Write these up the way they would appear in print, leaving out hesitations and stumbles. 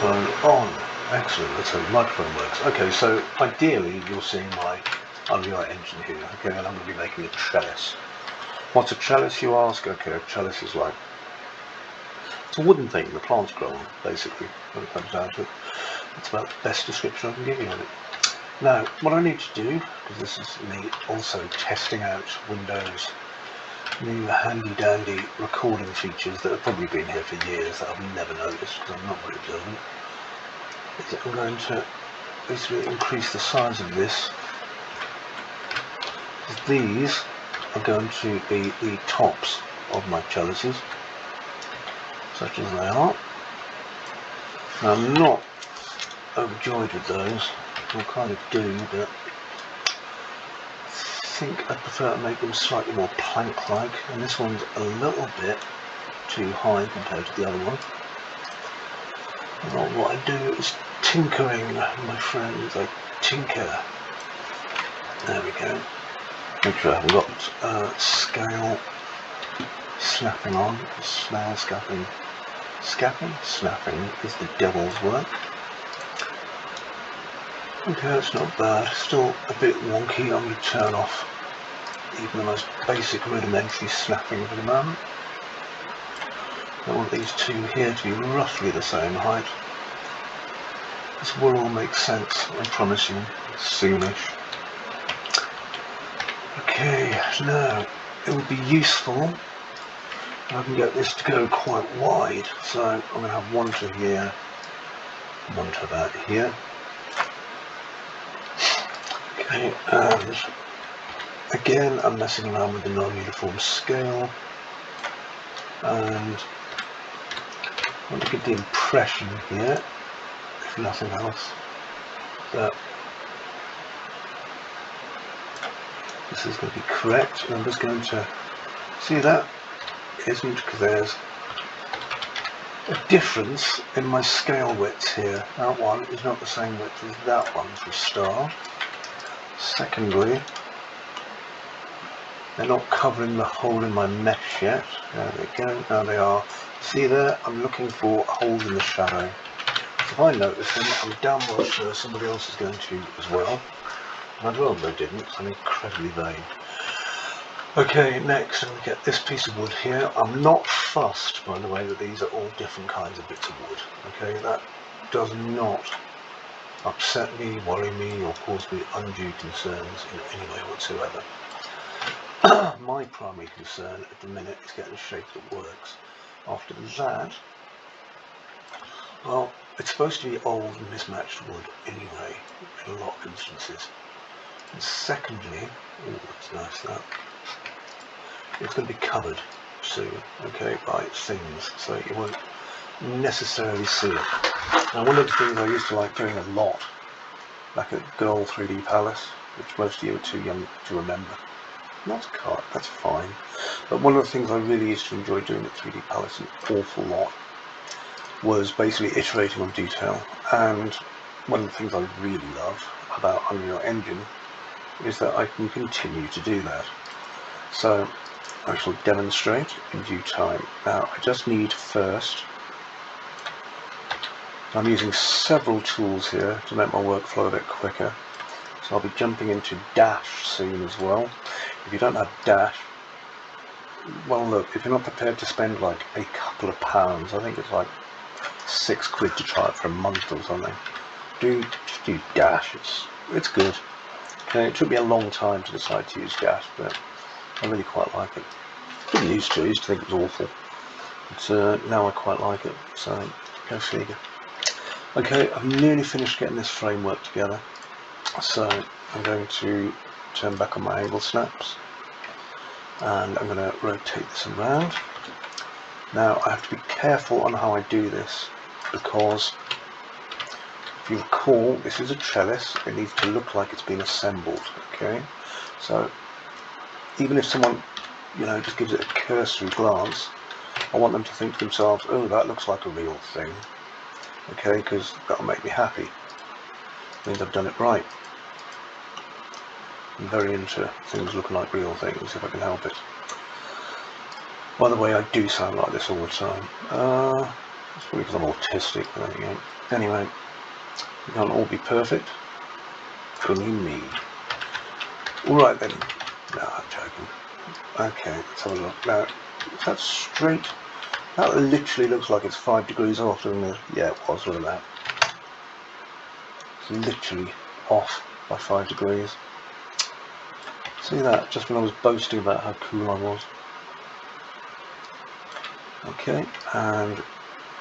microphone on. Excellent, let's hope the microphone works. Okay, so ideally you're seeing my Unreal Engine here, okay, and I'm going to be making a trellis. What's a trellis, you ask? Okay, a trellis is like, it's a wooden thing the plants grow on, basically, when it comes down to it. That's about the best description I can give you of it. Now, what I need to do, because this is me also testing out Windows new handy dandy recording features that have probably been here for years that I've never noticed because I'm not very observant, is that I'm going to basically increase the size of this. These are going to be the tops of my chalices, such as they are. Now, I'm not overjoyed with those, I kind of do, but I think I prefer to make them slightly more plank-like, and this one's a little bit too high compared to the other one. And what I do is tinkering, my friends, I tinker. There we go. Make sure I haven't got scale snapping on. Snail snapping. Snapping is the devil's work. Okay, that's not bad. Still a bit wonky. I'm going to turn off even the most basic rudimentary snapping for the moment. I want these two here to be roughly the same height. This will all make sense, I promise you, soonish. Okay, now it would be useful if I can get this to go quite wide. So I'm going to have one to here, one to about here. Okay, and again I'm messing around with the non-uniform scale, and I want to get the impression here, if nothing else, that this is going to be correct. And I'm just going to see that isn't, because there's a difference in my scale widths here. That one is not the same width as that one for a start. Secondly, they're not covering the hole in my mesh yet. There they go, now they are. See there, I'm looking for holes in the shadow. If I notice them, I'm damn well sure somebody else is going to as well. And I'd rather they didn't, I'm incredibly vain. Okay, next I'm going to get this piece of wood here. I'm not fussed, by the way, that these are all different kinds of bits of wood. Okay, that does not upset me, worry me, or cause me undue concerns in any way whatsoever. My primary concern at the minute is getting a shape that works. After that, well, it's supposed to be old and mismatched wood anyway, in a lot of instances. And secondly, oh, that's nice that, it's going to be covered soon, okay, by things, so you won't necessarily see it. Now, one of the things I used to like doing a lot back at good old 3D Palace, which most of you are too young to remember. Not a card, that's fine. But one of the things I really used to enjoy doing at 3D Palace an awful lot was basically iterating on detail. And one of the things I really love about Unreal Engine is that I can continue to do that. So I shall demonstrate in due time. Now I just need first, I'm using several tools here to make my workflow a bit quicker. So I'll be jumping into Dash soon as well. If you don't have Dash, well look, if you're not prepared to spend like a couple of pounds, I think it's like £6 to try it for a month or something, just do Dash, it's good. Okay, it took me a long time to decide to use Dash, but I really quite like it. I used to think it was awful, but now I quite like it, so go figure. Okay, I've nearly finished getting this framework together, so I'm going to turn back on my angle snaps and I'm going to rotate this around. Now I have to be careful on how I do this, because if you recall, this is a trellis, it needs to look like it's been assembled, okay? So even if someone, you know, just gives it a cursory glance, I want them to think to themselves, oh, that looks like a real thing, okay, because that'll make me happy. It means I've done it right. I'm very into things looking like real things, if I can help it. By the way, I do sound like this all the time. It's probably because I'm autistic. There you go. Anyway, it can't all be perfect. Only me. Alright then. No, I'm joking. Okay, let's have a look. Now, is that straight? That literally looks like it's 5 degrees off, doesn't it? Yeah, it was, look at that. It's literally off by 5 degrees. See that, just when I was boasting about how cool I was. Okay, and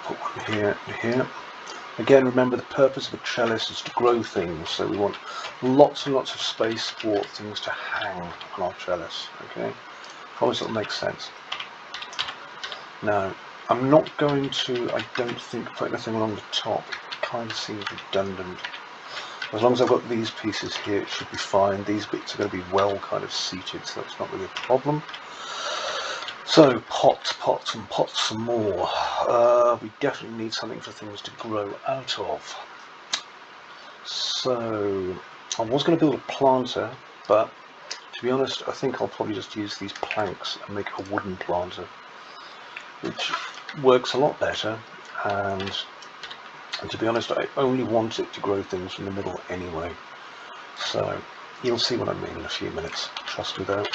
put one here and here. Again, remember the purpose of a trellis is to grow things, so we want lots and lots of space for things to hang on our trellis. Okay, promise it'll make sense. Now, I'm not going to, I don't think, put anything along the top. It kind of seems redundant. As long as I've got these pieces here, it should be fine. These bits are going to be well kind of seated, so that's not really a problem. So, pots, pots and pots some more. We definitely need something for things to grow out of. So, I was going to build a planter, but to be honest, I think I'll probably just use these planks and make a wooden planter, which works a lot better, and to be honest, I only want it to grow things from the middle anyway. So, you'll see what I mean in a few minutes. Trust me though,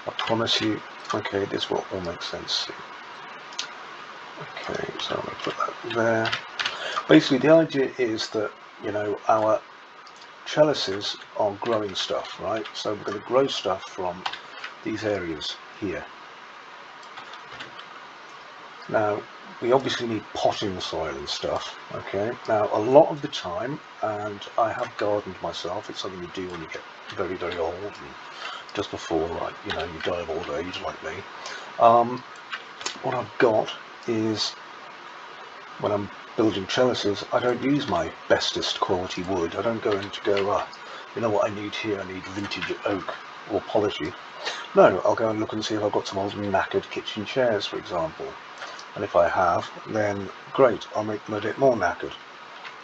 I promise you. Okay, this will all make sense. Okay, so I'm going to put that there. Basically, the idea is that, you know, our trellises are growing stuff, right? So we're going to grow stuff from these areas here. Now, we obviously need potting soil and stuff, okay? Now, a lot of the time, and I have gardened myself, it's something you do when you get very, very old, and just before, like, you know, you die of old age, like me. What I've got is, when I'm building trellises, I don't use my bestest quality wood. I don't go in to go, you know what I need here, I need vintage oak or polishy. No, I'll go and look and see if I've got some old knackered kitchen chairs, for example. And if I have, then great, I'll make them a bit more knackered.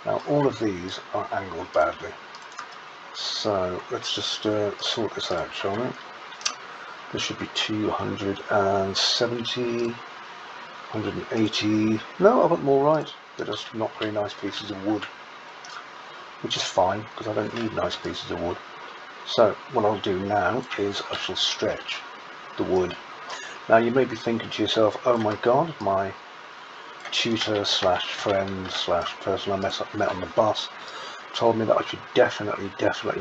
Now, all of these are angled badly. So let's just sort this out, shall we? This should be 270, 180. No, I've got them all right. They're just not very nice pieces of wood, which is fine because I don't need nice pieces of wood. So what I'll do now is I shall stretch the wood. Now you may be thinking to yourself, oh my god, my tutor slash friend slash person I met on the bus told me that I should definitely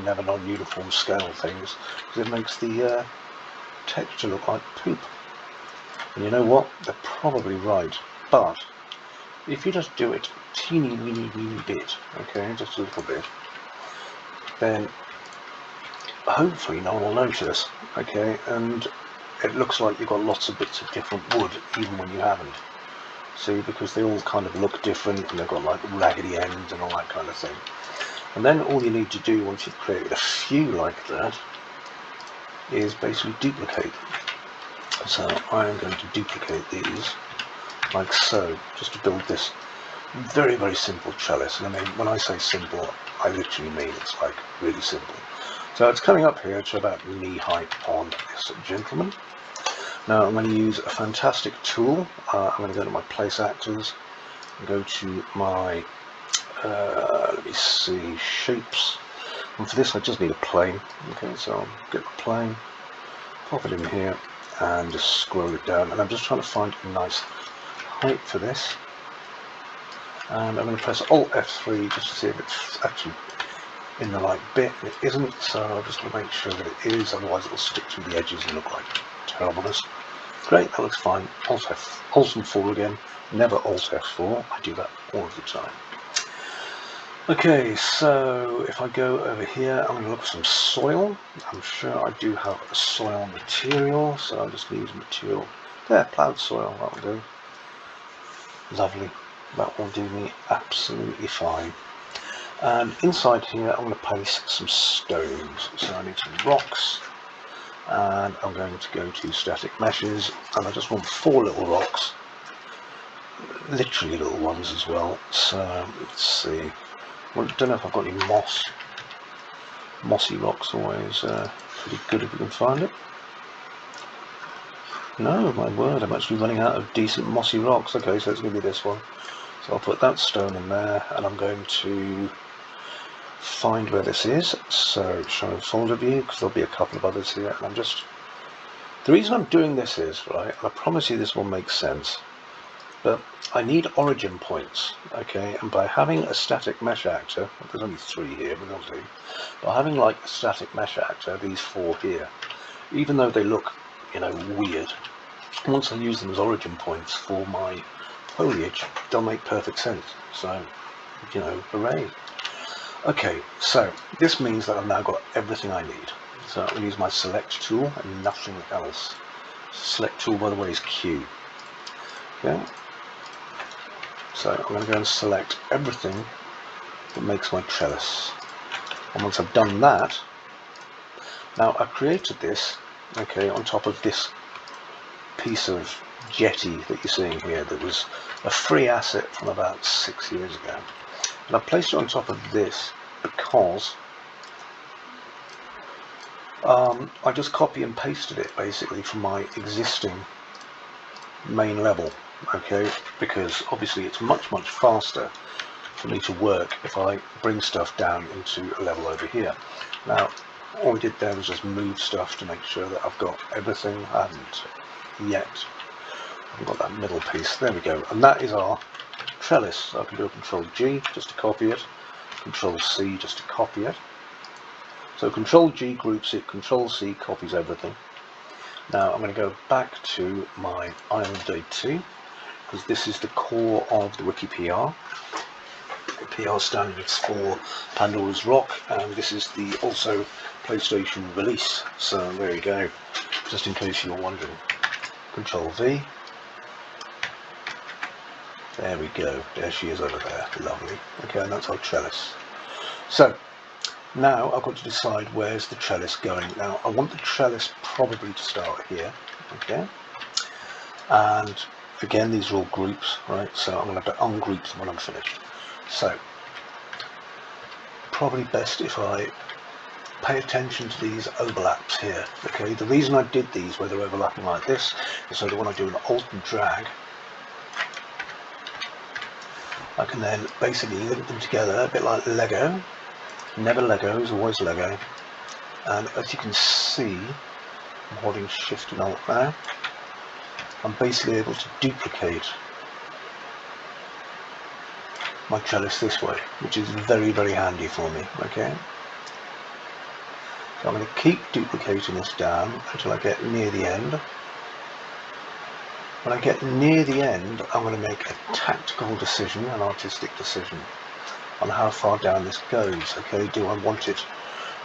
never non-uniform scale things because it makes the texture look like poop. And you know what? They're probably right. But if you just do it teeny weeny bit, okay, just a little bit, then hopefully no one will notice, okay, and it looks like you've got lots of bits of different wood even when you haven't. See, because they all kind of look different and they've got like raggedy ends and all that kind of thing. And then all you need to do once you've created a few like that is basically duplicate them. So I am going to duplicate these like so, just to build this very, very simple trellis. And I mean, when I say simple, I literally mean it's like really simple. So it's coming up here to about knee height on this gentleman. Now I'm going to use a fantastic tool. I'm going to go to my place actors and go to my let me see, shapes, and for this I just need a plane. Okay, so I'll get the plane, pop it in here and just scroll it down, and I'm just trying to find a nice height for this, and I'm going to press Alt F3 just to see if it's actually in the right bit, and it isn't, so I'm just going to make sure that it is, otherwise it'll stick to the edges and look like terribleness. Great, that looks fine. Alt and 4 again, never Alt F4, I do that all of the time. Okay, so if I go over here, I'm going to look for some soil. I'm sure I do have a soil material, so I'll just use material. There, ploughed soil, that will do. Lovely, that will do me absolutely fine. And inside here, I'm going to place some stones. So I need some rocks, and I'm going to go to static meshes, and I just want 4 little rocks, literally little ones as well. So let's see. Well, I don't know if I've got any moss. Mossy rocks always pretty good if you can find it. No, my word, I'm actually running out of decent mossy rocks. Okay, so it's going to be this one. So I'll put that stone in there, and I'm going to find where this is. So show folder view, because there'll be a couple of others here, and the reason I'm doing this is, right, and I promise you this will make sense, but I need origin points, okay, and by having a static mesh actor, there's only 3 here, but not 2, by having like a static mesh actor, these 4 here, even though they look, you know, weird, once I use them as origin points for my foliage, they'll make perfect sense. So, you know, hooray. Okay, so this means that I've now got everything I need. So I'm going to use my select tool and nothing else. Select tool, by the way, is Q. Okay. So I'm going to go and select everything that makes my trellis. And once I've done that, now I created this, okay, on top of this piece of jetty that you're seeing here that was a free asset from about 6 years ago. And I placed it on top of this because I just copy and pasted it basically from my existing main level, okay, because obviously it's much faster for me to work if I bring stuff down into a level over here. Now all we did there was just move stuff to make sure that I've got everything. I haven't yet. I've got that middle piece. There we go, and that is our trellis. So I can do a Control G just to copy it, Control C just to copy it. So Control G groups it, Control C copies everything. Now I'm going to go back to my Island Day 2 because this is the core of the Wiki PR. The PR standards for Pandora's Rock, and this is the also PlayStation release. So there you go, just in case you're wondering. Control V. There we go. There she is over there. Lovely. Okay, and that's our trellis. So now I've got to decide where's the trellis going. Now I want the trellis probably to start here. Okay. And again, these are all groups, right? So I'm going to have to ungroup them when I'm finished. So probably best if I pay attention to these overlaps here. Okay. The reason I did these where they're overlapping like this is so that when I do an alt and drag, I can then basically link them together a bit like Lego. Never Legos, always Lego. And as you can see, I'm holding Shift and Alt now. I'm basically able to duplicate my trellis this way, which is very handy for me. Okay. So I'm going to keep duplicating this down until I get near the end. When I get near the end, I'm going to make a tactical decision, an artistic decision, on how far down this goes. Okay, do I want it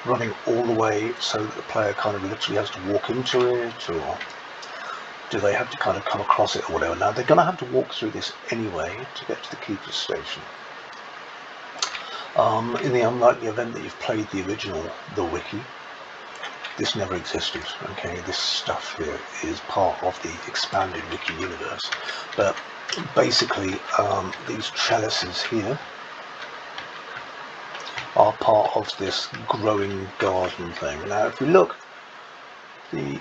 running all the way so that the player kind of literally has to walk into it, or do they have to kind of come across it or whatever? Now they're going to have to walk through this anyway to get to the Keeper's Station. In the unlikely event that you've played the original, the Wiki, this never existed. Okay, this stuff here is part of the expanded Wiki universe, but basically these trellises here are part of this growing garden thing. Now if we look, the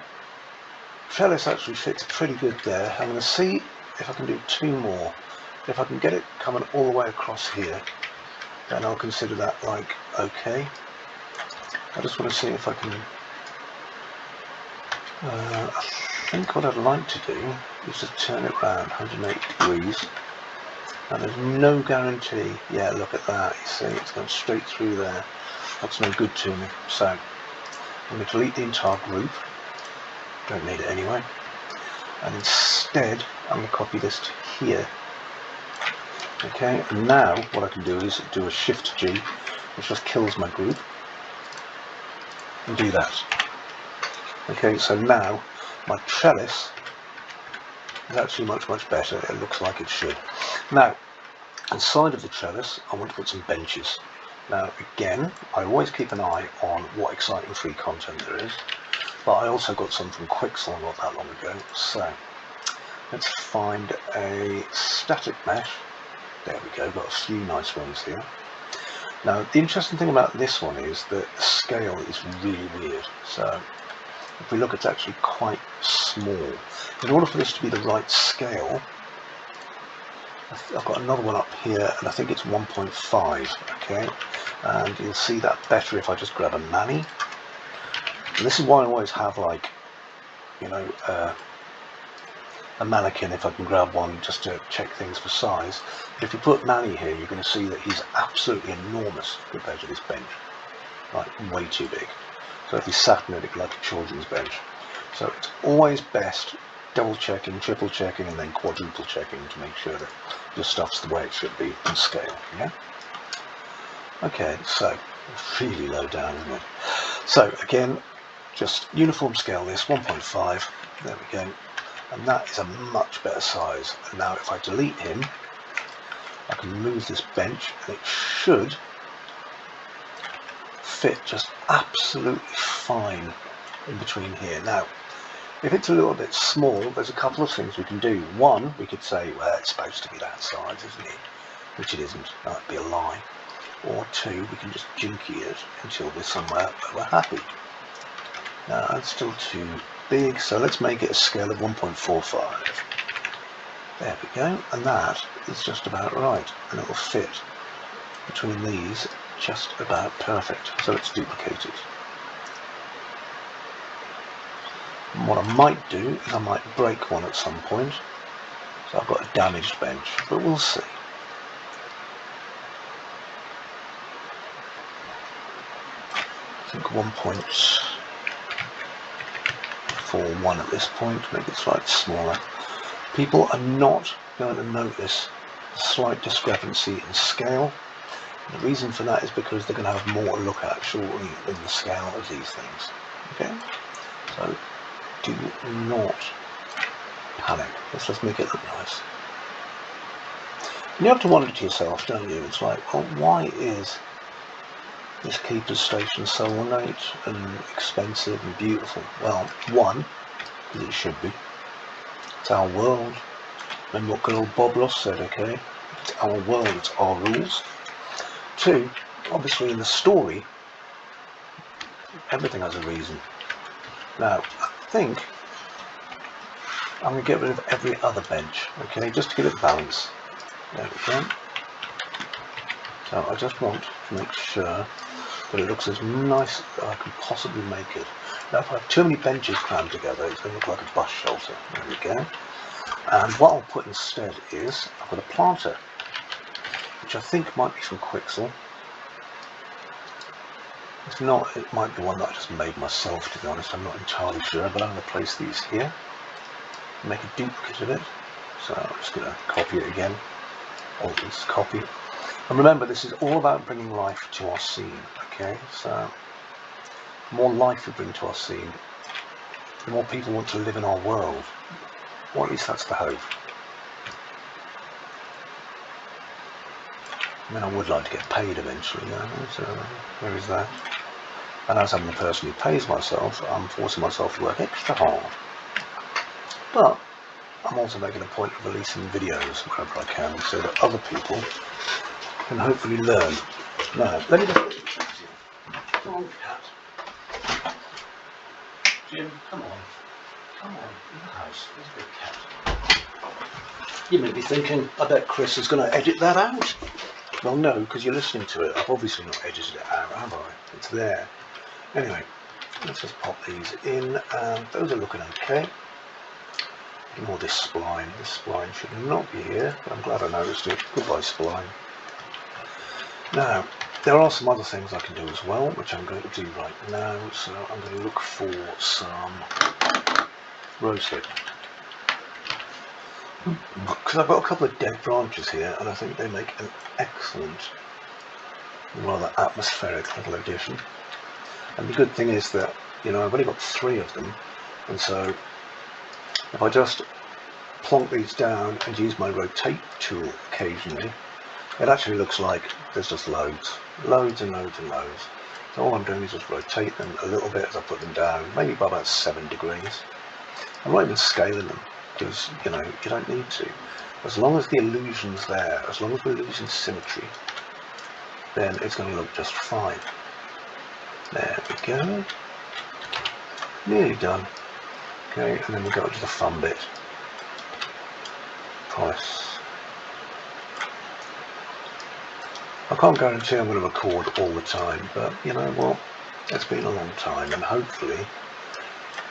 trellis actually fits pretty good there. I'm going to see if I can do 2 more. If I can get it coming all the way across here, then I'll consider that like okay. I just want to see if I can I think what I'd like to do is to turn it around 180 degrees, and there's no guarantee. Yeah, look at that, you see, it's going straight through there. That's no good to me. So I'm going to delete the entire group, don't need it anyway, and instead I'm going to copy this to here. Okay, and now what I can do is do a Shift G, which just kills my group, and do that. Okay, so now my trellis is actually much better. It looks like it should. Now, inside of the trellis, I want to put some benches. Now, again, I always keep an eye on what exciting free content there is, but I also got some from Quixel not that long ago. So, let's find a static mesh. There we go, got a few nice ones here. Now, the interesting thing about this one is that the scale is really weird. So, if we look, it's actually quite small. In order for this to be the right scale, I've got another one up here, and I think it's 1.5. Okay, and you'll see that better if I just grab a nanny. And this is why I always have, like, you know, a mannequin if I can grab one, just to check things for size. But if you put nanny here, you're going to see that he's absolutely enormous compared to this bench, like way too big. So if he's sat in it, it'd be like a children's bench. So it's always best double checking, triple checking, and then quadruple checking to make sure that your stuff's the way it should be in scale. Yeah. Okay, so really low down, isn't it? So again, just uniform scale this 1.5. There we go, and that is a much better size. And now if I delete him, I can move this bench, and it should fit just absolutely fine in between here. Now, if it's a little bit small, there's a couple of things we can do. One, we could say, well, it's supposed to be that size, isn't it? Which it isn't. That'd be a lie. Or two, we can just jinky it until we're somewhere where we're happy. Now, that's still too big, so let's make it a scale of 1.45. There we go, and that is just about right, and it will fit between these just about perfect. So let's duplicate it. And what I might do is I might break one at some point, so I've got a damaged bench, but we'll see. I think 1.41 at this point, make it slightly smaller. People are not going to notice the slight discrepancy in scale. The reason for that is because they're going to have more to look at shortly in the scale of these things. Okay, so do not panic. Let's just make it look nice. And you have to wonder to yourself, don't you? It's like, well, why is this keeper's station so ornate and expensive and beautiful? Well, one, because it should be. It's our world. Remember what good old Bob Ross said, okay? It's our world, it's our rules. Two, obviously in the story, everything has a reason. Now, I think I'm going to get rid of every other bench, okay, just to give it balance. There we go. So I just want to make sure that it looks as nice as I can possibly make it. Now, if I have too many benches crammed together, it's going to look like a bus shelter. There we go. And what I'll put instead is, I've got a planter, which I think might be from Quixel. If not, it might be one that I just made myself, to be honest. I'm not entirely sure, but I'm going to place these here, make a duplicate of it. So I'm just going to copy it again. Alt this copy. And remember, this is all about bringing life to our scene, okay? So the more life we bring to our scene, the more people want to live in our world. Or at least that's the hope. I mean, I would like to get paid eventually, you know, so there is that. And as I'm the person who pays myself, I'm forcing myself to work extra hard. But I'm also making a point of releasing videos wherever I can, so that other people can hopefully learn. Now, let me just... Come on, cat. Jim, come on. Come on, in the house. There's a big cat. You may be thinking, I bet Chris is going to edit that out. Well, no, because you're listening to it. I've obviously not edited it out, have I? It's there. Anyway, let's just pop these in, and those are looking okay. Ignore this spline. This spline should not be here, but I'm glad I noticed it. Goodbye, spline. Now, there are some other things I can do as well, which I'm going to do right now. So I'm going to look for some rosewood, because I've got a couple of dead branches here, and I think they make an excellent, rather atmospheric little addition. And the good thing is that, you know, I've only got 3 of them, and so if I just plonk these down and use my rotate tool occasionally, it actually looks like there's just loads and loads and loads. So all I'm doing is just rotate them a little bit as I put them down, maybe by about 7 degrees. I'm not even scaling them, because, you know, you don't need to. As long as the illusion's there, as long as we're losing symmetry, then it's going to look just fine. There we go. Nearly done. Okay, and then we go to the fun bit. Price. I can't guarantee I'm going to record all the time, but you know what? It's been a long time, and hopefully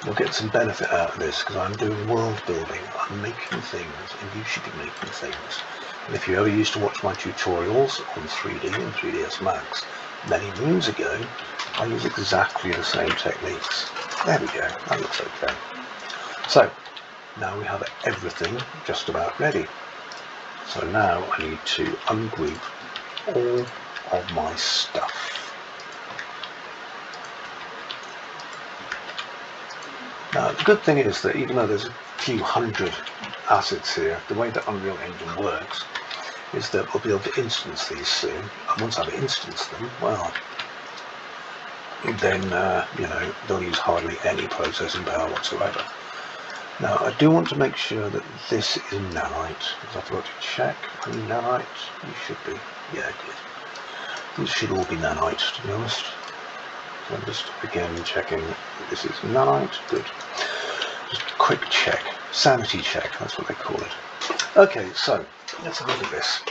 you'll get some benefit out of this, because I'm doing world building, I'm making things, and you should be making things. And if you ever used to watch my tutorials on 3D and 3ds Max many moons ago, I use exactly the same techniques. There we go, that looks okay. So now we have everything just about ready. So now I need to ungroup all of my stuff. Now the good thing is that even though there's a few hundred assets here, the way that Unreal Engine works is that we'll be able to instance these soon, and once I've instanced them, well, then you know, they'll use hardly any processing power whatsoever. Now I do want to make sure that this is nanite, because I forgot to check. Are you nanite? You should be. Yeah, good. These should all be nanite, to be honest. So I'm just again checking that this is nanite. Good. Just a quick check. Sanity check, that's what they call it. Okay, so let's have a look at this.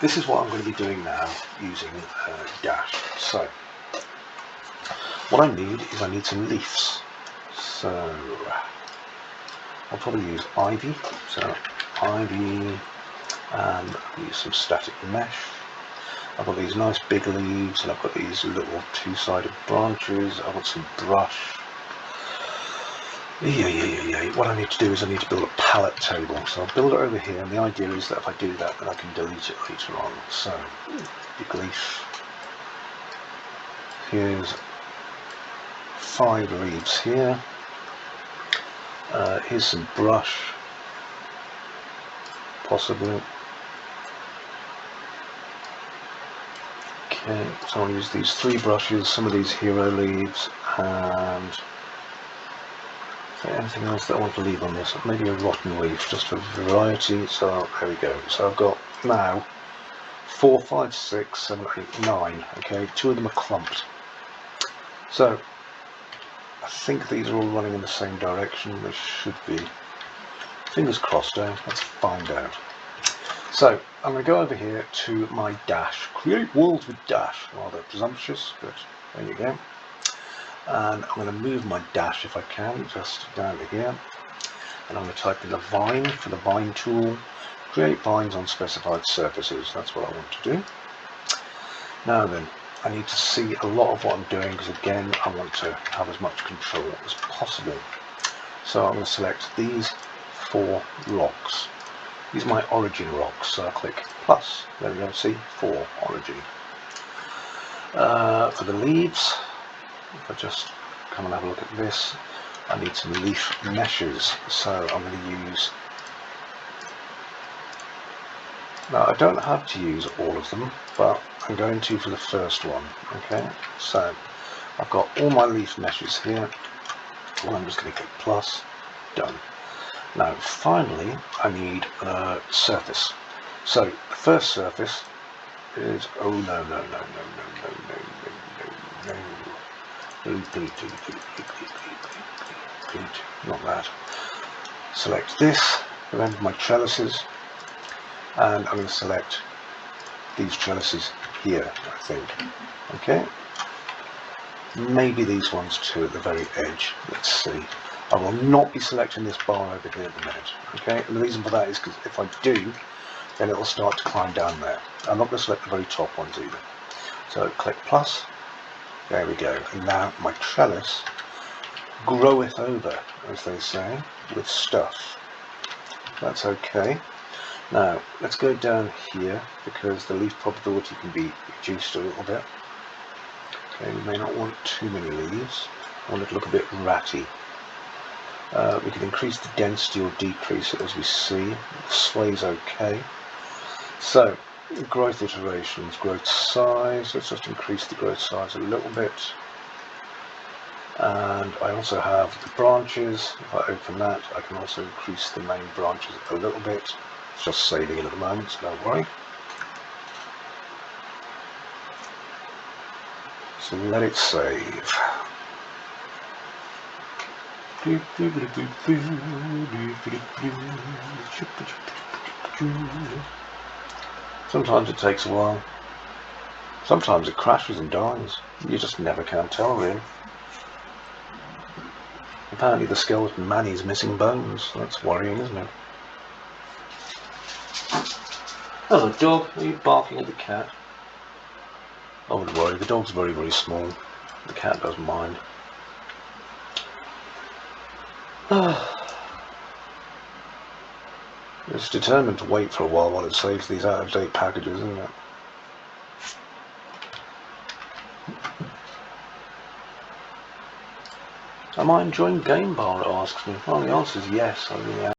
This is what I'm going to be doing now using Dash. So what I need some leaves. So I'll probably use ivy. So ivy, and I'll use some static mesh. I've got these nice big leaves, and I've got these little two-sided branches. I've got some brush. What I need to do is I need to build a palette table. So I'll build it over here, and the idea is that if I do that, then I can delete it later on. So big leaf. Here's 5 leaves here. Here's some brush, possibly. Okay, so I'll use these 3 brushes, some of these hero leaves, and anything else that I want to leave on this. Maybe a rotten leaf, just for variety. So there we go. So I've got now 4, 5, 6, 7, 8, 9. Okay, 2 of them are clumped. So I think these are all running in the same direction. They should be. Fingers crossed, let's find out. So I'm going to go over here to my Dash. Create world with Dash. Rather presumptuous, but there you go. And I'm going to move my Dash, if I can, just down to here. And I'm going to type in the vine for the vine tool. Create vines on specified surfaces. That's what I want to do. Now then, I need to see a lot of what I'm doing, because again, I want to have as much control as possible. So I'm going to select these 4 rocks. These are my origin rocks, so I'll click plus. There we go, see, 4 origin. For the leaves, if I just come and have a look at this, I need some leaf meshes. So I'm going to use, now I don't have to use all of them, but I'm going to for the first one. Okay, so I've got all my leaf meshes here. Well, I'm just going to click plus, done. Now finally I need a surface. So the first surface is, oh no, not that. Select this, remember my trellises, and I'm going to select these trellises here, I think. Okay, maybe these ones too at the very edge. Let's see. I will not be selecting this bar over here at the minute. Okay, and the reason for that is because if I do, then it will start to climb down there. I'm not going to select the very top ones either. So click plus. There we go. And now my trellis groweth over, as they say, with stuff. That's okay. Now let's go down here, because the leaf probability can be reduced a little bit. Okay, we may not want too many leaves. I want it to look a bit ratty. We can increase the density or decrease it as we see. The sway's okay. So growth iterations, growth size. Let's just increase the growth size a little bit. And I also have the branches. If I open that, I can also increase the main branches a little bit. It's just saving it at the moment, so don't worry. So let it save. Sometimes it takes a while. Sometimes it crashes and dies. You just never can tell, really. Apparently the skeleton Manny's missing bones. That's worrying, isn't it? Hello, dog. Are you barking at the cat? I wouldn't worry. The dog's very, very small. The cat doesn't mind. It's determined to wait for a while it saves these out-of-date packages, isn't it? Am I enjoying Game Bar, it asks me. Well, the answer is yes, I really am.